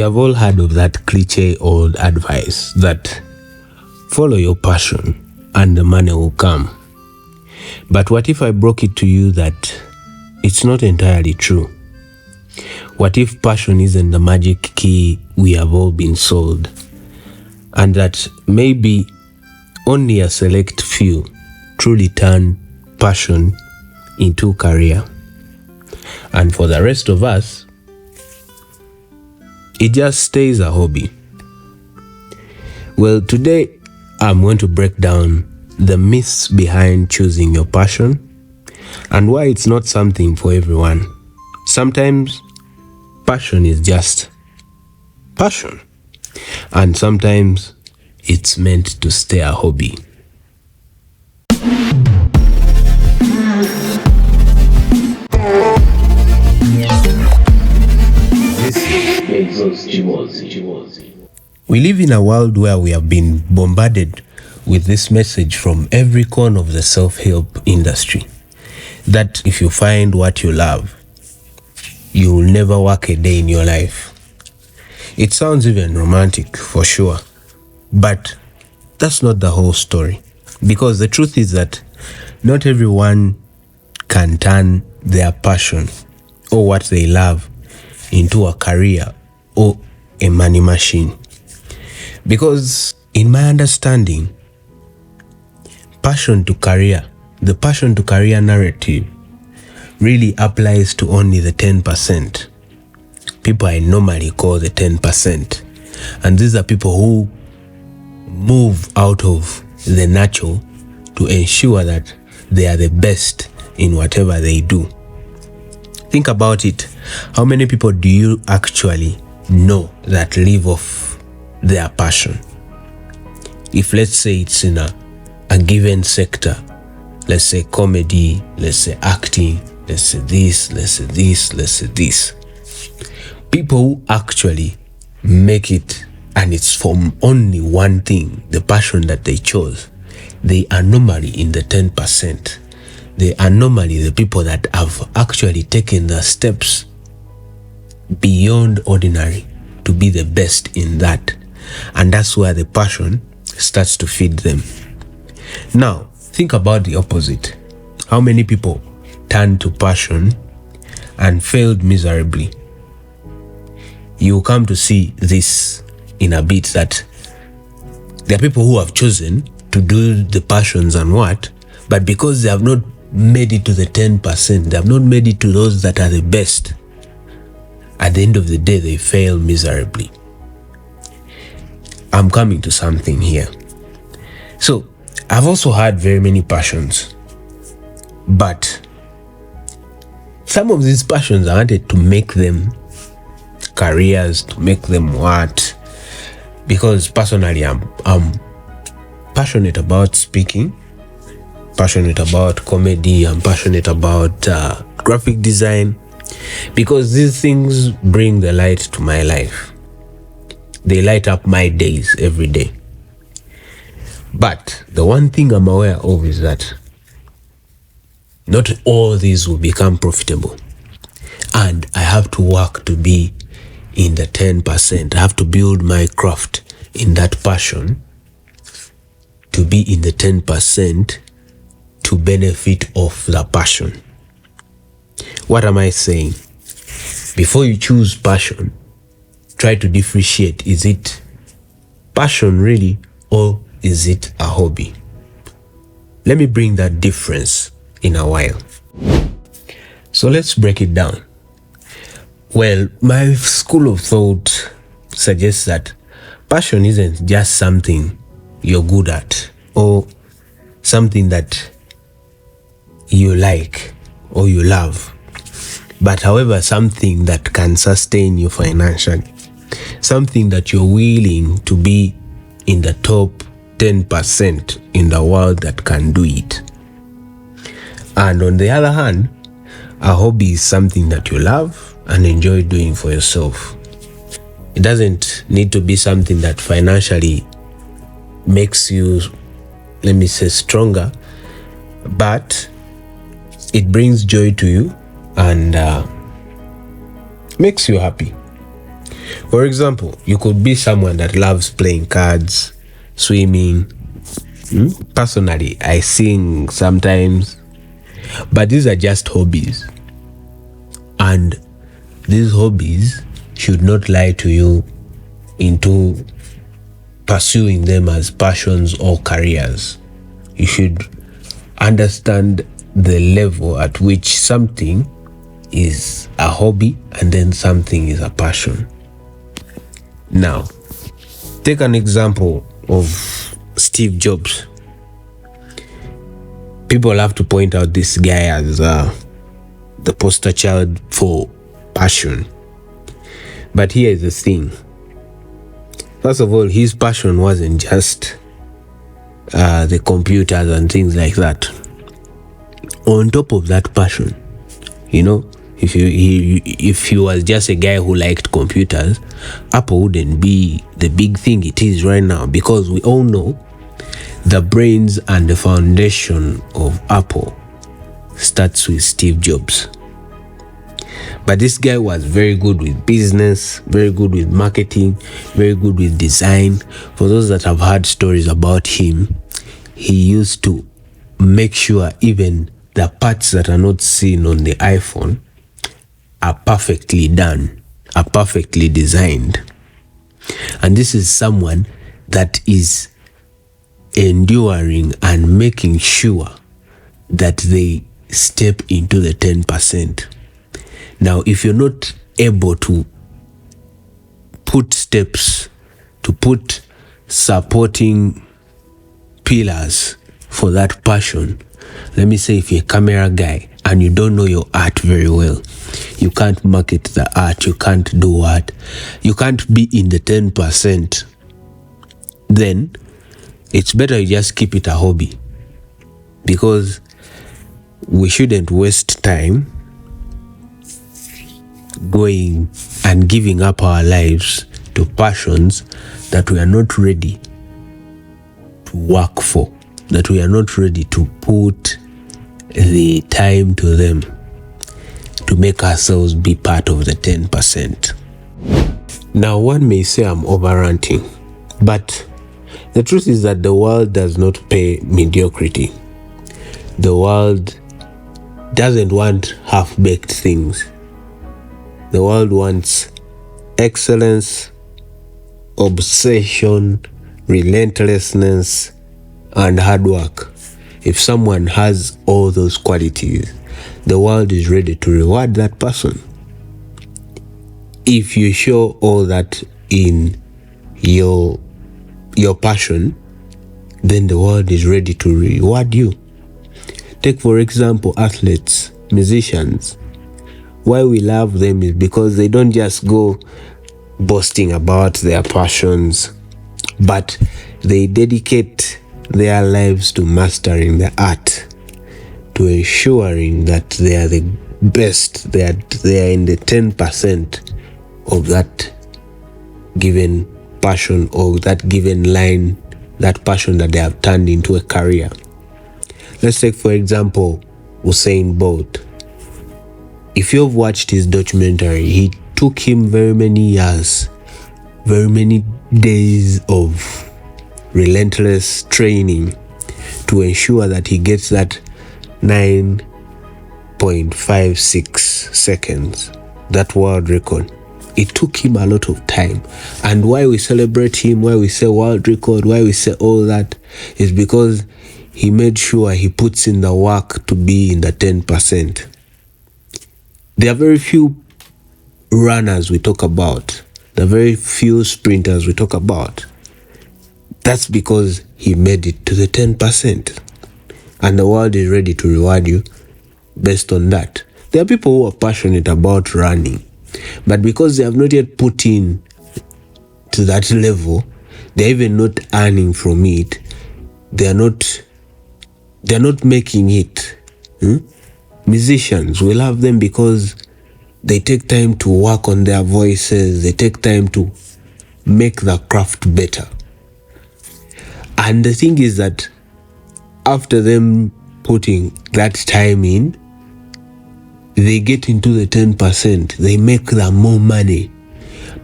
have all heard of that cliche old advice that follow your passion and the money will come. But what if I broke it to you that it's not entirely true? What if passion isn't the magic key we have all been sold? And that maybe only a select few truly turn passion into career. And for the rest of us, it just stays a hobby. Well, today I'm going to break down the myths behind choosing your passion and why it's not something for everyone. Sometimes passion is just passion, and sometimes it's meant to stay a hobby. We live in a world where we have been bombarded with this message from every corner of the self-help industry that if you find what you love, you will never work a day in your life. It sounds even romantic for sure, but that's not the whole story. Because the truth is that not everyone can turn their passion or what they love into a career or a money machine. Because in my understanding, the passion to career narrative really applies to only the 10%. People I normally call the 10%. And these are people who move out of the natural to ensure that they are the best in whatever they do. Think about it. How many people do you actually know that live off their passion? If let's say it's in a given sector, let's say comedy, let's say acting, let's say this, let's say this, let's say this. People who actually make it and it's from only one thing, the passion that they chose, they are normally in the 10%. They are normally the people that have actually taken the steps beyond ordinary to be the best in that. And that's where the passion starts to feed them. Now, think about the opposite. How many people turned to passion and failed miserably? You come to see this in a bit, that there are people who have chosen to do the passions and what, but because they have not made it to the 10%, they have not made it to those that are the best, at the end of the day, they fail miserably. I'm coming to something here. So, I've also had very many passions, but some of these passions I wanted to make them careers, to make them what? Because personally, I'm passionate about speaking, passionate about comedy, I'm passionate about graphic design, because these things bring the light to my life. They light up my days every day. But the one thing I'm aware of is that not all these will become profitable. And I have to work to be in the 10%. I have to build my craft in that passion to be in the 10% to benefit of the passion. What am I saying? Before you choose passion, try to differentiate. Is it passion really, or is it a hobby? Let me bring that difference in a while. So let's break it down. Well, my school of thought suggests that passion isn't just something you're good at or something that you like or you love, but however, something that can sustain you financially, something that you're willing to be in the top 10% in the world that can do it. And on the other hand, a hobby is something that you love and enjoy doing for yourself. It doesn't need to be something that financially makes you, let me say, stronger, but it brings joy to you and makes you happy. For example, you could be someone that loves playing cards, swimming. Personally, I sing sometimes, but these are just hobbies. And these hobbies should not lie to you into pursuing them as passions or careers. You should understand the level at which something is a hobby and then something is a passion. Now, take an example of Steve Jobs. People have to point out this guy as the poster child for passion. But here is the thing. First of all, his passion wasn't just the computers and things like that. On top of that passion, if he was just a guy who liked computers, Apple wouldn't be the big thing it is right now, because we all know the brains and the foundation of Apple starts with Steve Jobs. But this guy was very good with business, very good with marketing, very good with design. For those that have heard stories about him, he used to make sure even the parts that are not seen on the iPhone are perfectly done, are perfectly designed. And this is someone that is enduring and making sure that they step into the 10%. Now, if you're not able to put steps, to put supporting pillars for that passion, let me say if you're a camera guy and you don't know your art very well, you can't market the art, you can't do art, you can't be in the 10%, then it's better you just keep it a hobby, because we shouldn't waste time going and giving up our lives to passions that we are not ready to work for, that we are not ready to put the time to them to make ourselves be part of the 10%. Now, one may say I'm over-ranting, but the truth is that the world does not pay mediocrity. The world doesn't want half-baked things. The world wants excellence, obsession, relentlessness, and hard work. If someone has all those qualities, the world is ready to reward that person. If you show all that in your passion, then the world is ready to reward you. Take, for example, athletes, musicians. Why we love them is because they don't just go boasting about their passions, but they dedicate their lives to mastering the art, to ensuring that they are the best, that they are in the 10% of that given passion or that given line, that passion that they have turned into a career. Let's take, for example, Usain Bolt. If you've watched his documentary, he took him very many years, very many days of relentless training to ensure that he gets that 9.56 seconds, that world record. It took him a lot of time. And why we celebrate him, why we say world record, why we say all that, is because he made sure he puts in the work to be in the 10%. There are very few runners we talk about. There are very few sprinters we talk about. That's because he made it to the 10%. And the world is ready to reward you based on that. There are people who are passionate about running, but because they have not yet put in to that level, they're even not earning from it. They're not making it. Musicians, we love them because they take time to work on their voices. They take time to make the craft better. And the thing is that after them putting that time in, they get into the 10%. They make the more money.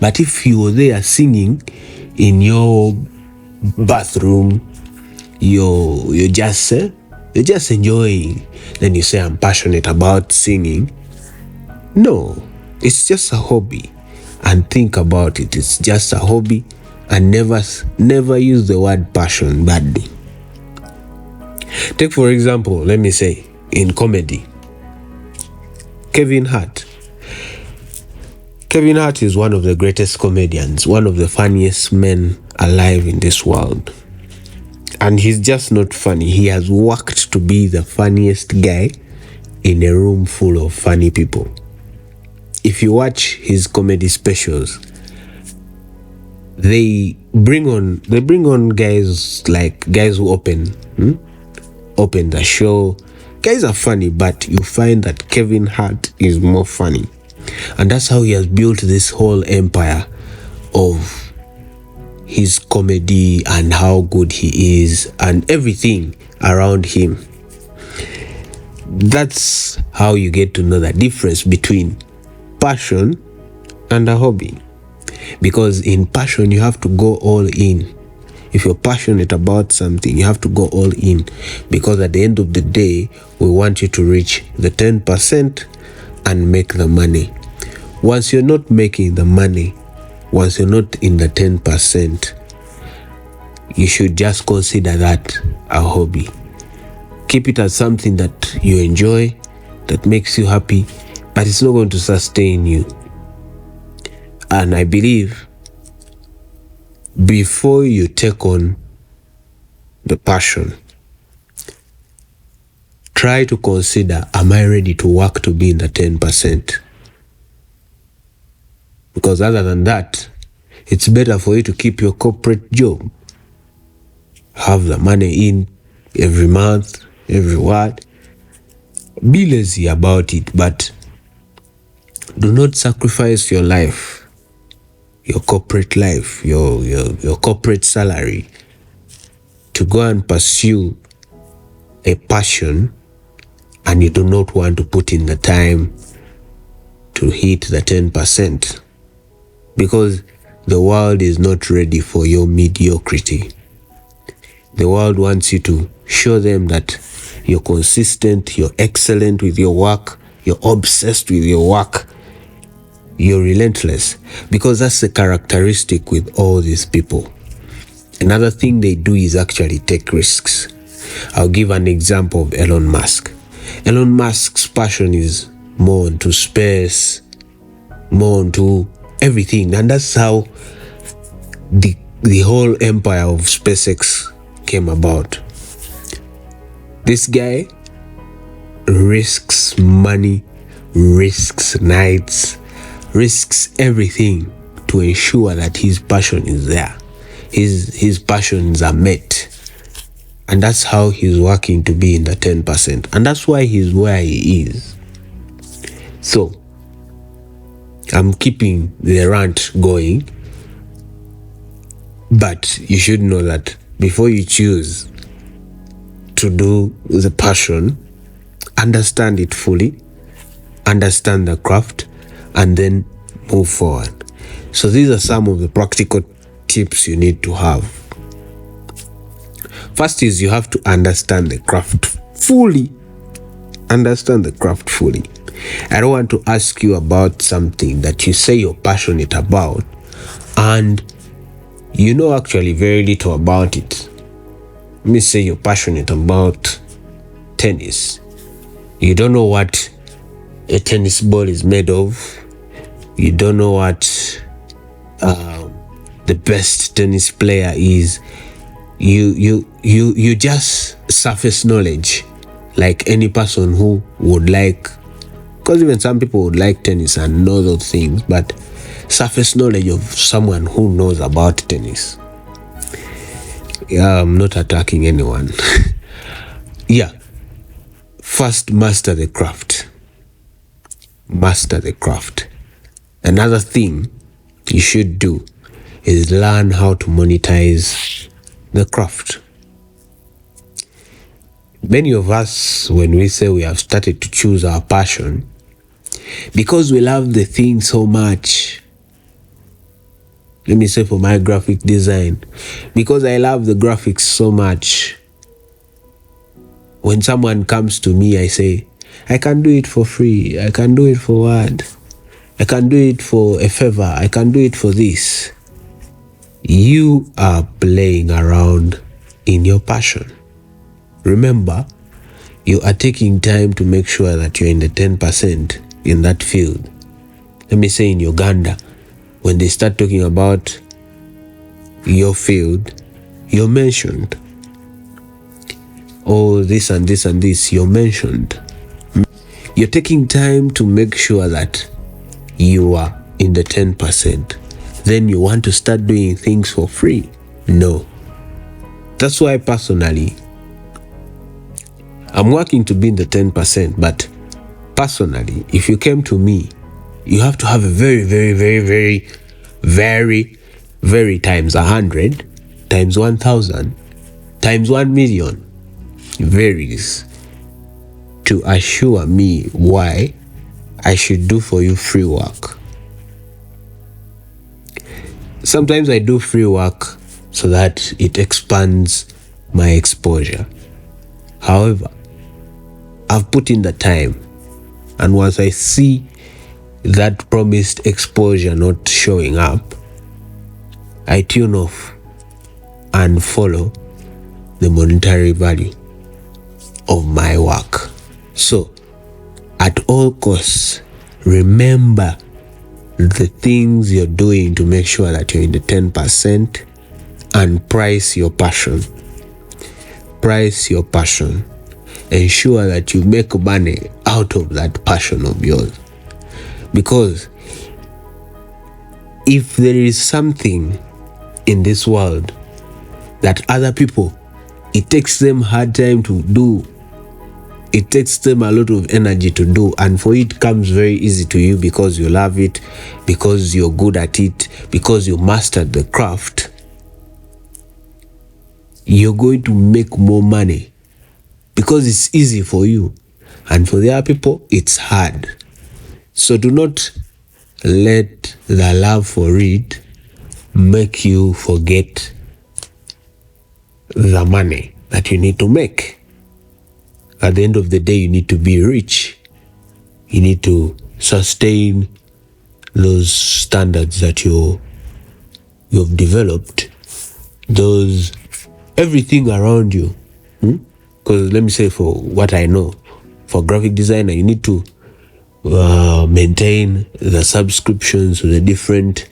But if you were there singing in your bathroom, you're just enjoying, then you say, I'm passionate about singing. No, it's just a hobby. And think about it, it's just a hobby, and never use the word passion badly. Take for example, let me say, in comedy, Kevin Hart. Kevin Hart is one of the greatest comedians, one of the funniest men alive in this world. And he's just not funny. He has worked to be the funniest guy in a room full of funny people. If you watch his comedy specials, they bring on guys who open the show. Guys are funny, but you find that Kevin Hart is more funny. And that's how he has built this whole empire of his comedy and how good he is and everything around him. That's how you get to know the difference between passion and a hobby. Because in passion, you have to go all in. If you're passionate about something, you have to go all in. Because at the end of the day, we want you to reach the 10% and make the money. Once you're not making the money, once you're not in the 10%, you should just consider that a hobby. Keep it as something that you enjoy, that makes you happy, but it's not going to sustain you. And I believe before you take on the passion, try to consider, am I ready to work to be in the 10%? Because other than that, it's better for you to keep your corporate job. Have the money in every month, every what. Be lazy about it, but do not sacrifice your life, your corporate life, your corporate salary to go and pursue a passion, and you do not want to put in the time to hit the 10%, because the world is not ready for your mediocrity. The world wants you to show them that you're consistent, you're excellent with your work, you're obsessed with your work, you're relentless, because that's the characteristic with all these people. Another thing they do is actually take risks. I'll give an example of Elon Musk. Elon Musk's passion is more into space, more into everything, and that's how the whole empire of SpaceX came about. This guy risks money, risks nights, risks everything to ensure that his passion is there. His passions are met. And that's how he's working to be in the 10%. And that's why he's where he is. So, I'm keeping the rant going. But you should know that before you choose to do the passion, understand it fully, understand the craft, and then move forward. So these are some of the practical tips you need to have. First is you have to understand the craft fully. Understand the craft fully. I don't want to ask you about something that you say you're passionate about and you know actually very little about it. Let me say you're passionate about tennis. You don't know what a tennis ball is made of. You don't know what the best tennis player is. You just surface knowledge, like any person who would like, because even some people would like tennis and know those things, but surface knowledge of someone who knows about tennis. I'm not attacking anyone. Yeah. First, master the craft. Master the craft. Another thing you should do is learn how to monetize the craft. Many of us, when we say we have started to choose our passion, because we love the thing so much, let me say for my graphic design, because I love the graphics so much. When someone comes to me, I say, I can do it for free. I can do it for what? I can do it for a favor. I can do it for this. You are playing around in your passion. Remember, you are taking time to make sure that you're in the 10% in that field. Let me say in Uganda, when they start talking about your field, you're mentioned. Oh, this and this and this, you're mentioned. You're taking time to make sure that you are in the 10%. Then you want to start doing things for free? No. That's why personally, I'm working to be in the 10%, but personally, if you came to me, you have to have a very, very, very, very, very, very times 100, times 1,000, times 1 million varies to assure me why I should do for you free work. Sometimes I do free work so that it expands my exposure. However, I've put in the time, and once I see that promised exposure not showing up, I tune off and follow the monetary value of my work. So, at all costs, remember the things you're doing to make sure that you're in the 10%, and price your passion. Price your passion. Ensure that you make money out of that passion of yours. Because if there is something in this world that other people, it takes them hard time to do, it takes them a lot of energy to do, and for it comes very easy to you because you love it, because you're good at it, because you mastered the craft, you're going to make more money because it's easy for you, and for the other people it's hard. So do not let the love for it make you forget the money that you need to make. At the end of the day, you need to be rich. You need to sustain those standards that you've developed, those everything around you. Because let me say, for what I know, for graphic designer, you need to maintain the subscriptions to the different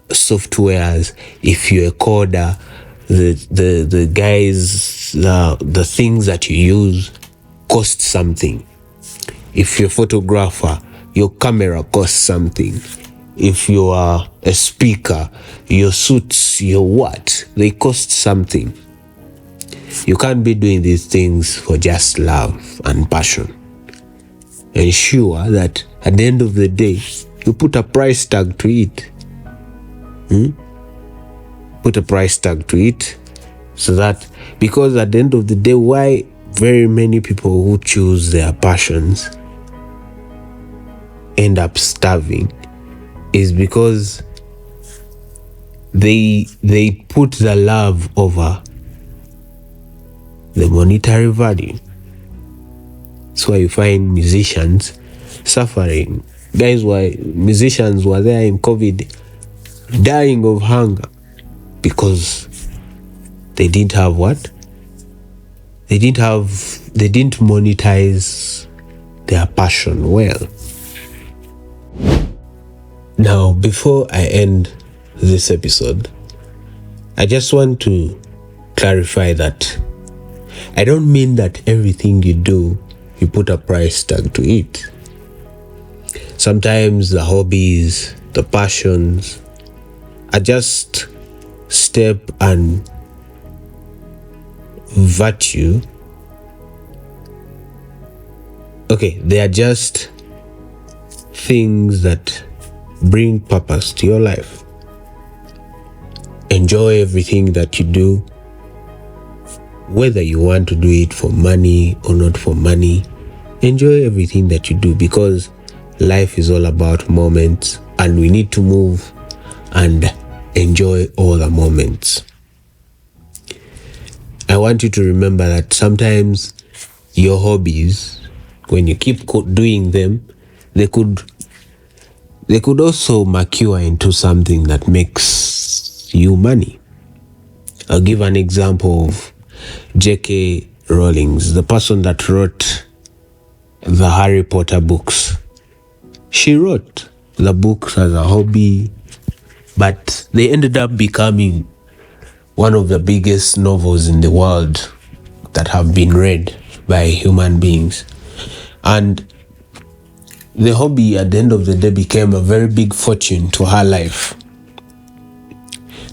softwares. If you're a coder, the guys, the things that you use cost something. If you're a photographer, your camera costs something. If you are a speaker, your suits, your what, they cost something. You can't be doing these things for just love and passion. Ensure that at the end of the day, you put a price tag to it. Put a price tag to it, so that, because at the end of the day, why very many people who choose their passions end up starving is because they put the love over the monetary value. That's why you find musicians suffering. Musicians were there in COVID dying of hunger because they didn't have what? They didn't monetize their passion well. Now, before I end this episode, I just want to clarify that I don't mean that everything you do, you put a price tag to it. Sometimes the hobbies, the passions are just step and virtue. Okay, they are just things that bring purpose to your life. Enjoy everything that you do, whether you want to do it for money or not for money. Enjoy everything that you do, because life is all about moments, and we need to move and enjoy all the moments. I want you to remember that sometimes your hobbies, when you keep doing them, they could also mature into something that makes you money. I'll give an example of J.K. Rowling, the person that wrote the Harry Potter books. She wrote the books as a hobby, but they ended up becoming one of the biggest novels in the world that have been read by human beings. And the hobby at the end of the day became a very big fortune to her life.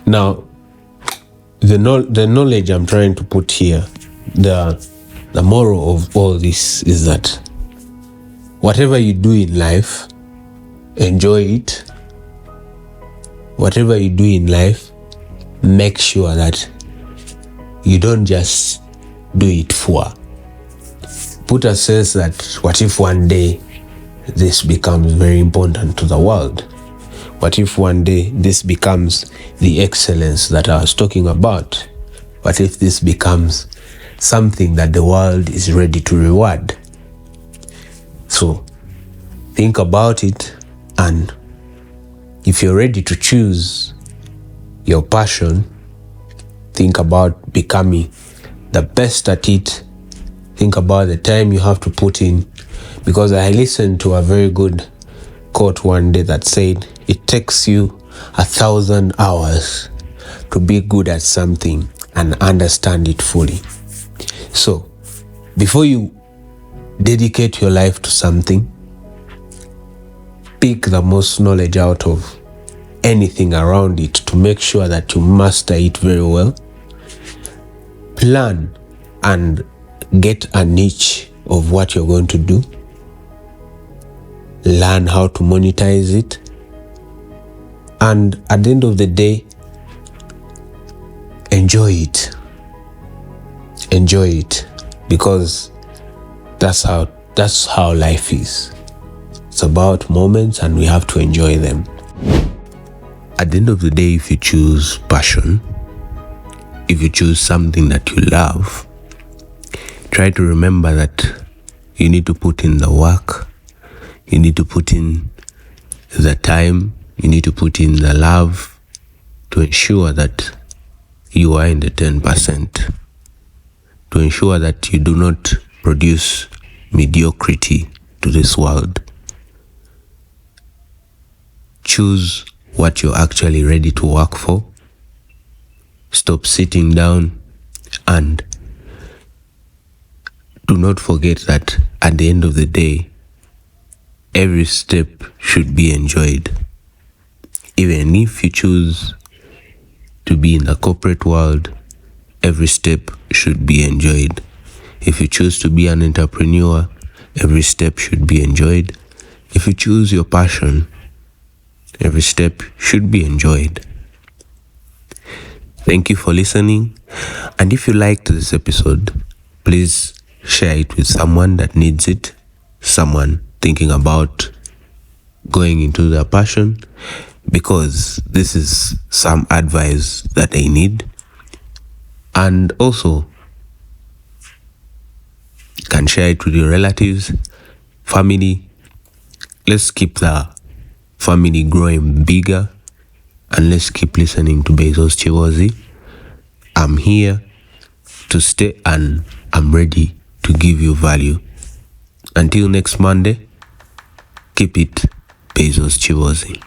Now, the knowledge I'm trying to put here, the moral of all this is that whatever you do in life, enjoy it. Whatever you do in life, make sure that you don't just do it for. Put a sense that what if one day this becomes very important to the world? What if one day this becomes the excellence that I was talking about? What if this becomes something that the world is ready to reward? So think about it, and if you're ready to choose your passion, think about becoming the best at it. Think about the time you have to put in, because I listened to a very good quote one day that said, it takes you 1,000 hours to be good at something and understand it fully. So before you dedicate your life to something, pick the most knowledge out of anything around it to make sure that you master it very well. Plan and get a niche of what you're going to do. Learn how to monetize it. And at the end of the day, enjoy it. Enjoy it, because that's how life is. It's about moments, and we have to enjoy them. At the end of the day, if you choose passion, if you choose something that you love, try to remember that you need to put in the work, you need to put in the time, you need to put in the love to ensure that you are in the 10%, to ensure that you do not produce mediocrity to this world. Choose what you're actually ready to work for. Stop sitting down, and do not forget that at the end of the day, every step should be enjoyed. Even if you choose to be in the corporate world, every step should be enjoyed. If you choose to be an entrepreneur, every step should be enjoyed. If you choose your passion, every step should be enjoyed. Thank you for listening. And if you liked this episode, please share it with someone that needs it, someone thinking about going into their passion, because this is some advice that they need. And also, you can share it with your relatives, family. Let's keep the family growing bigger, and let's keep listening to Bezos Chiwazi. I'm here to stay, and I'm ready to give you value. Until next Monday, keep it Bezos Chiwazi.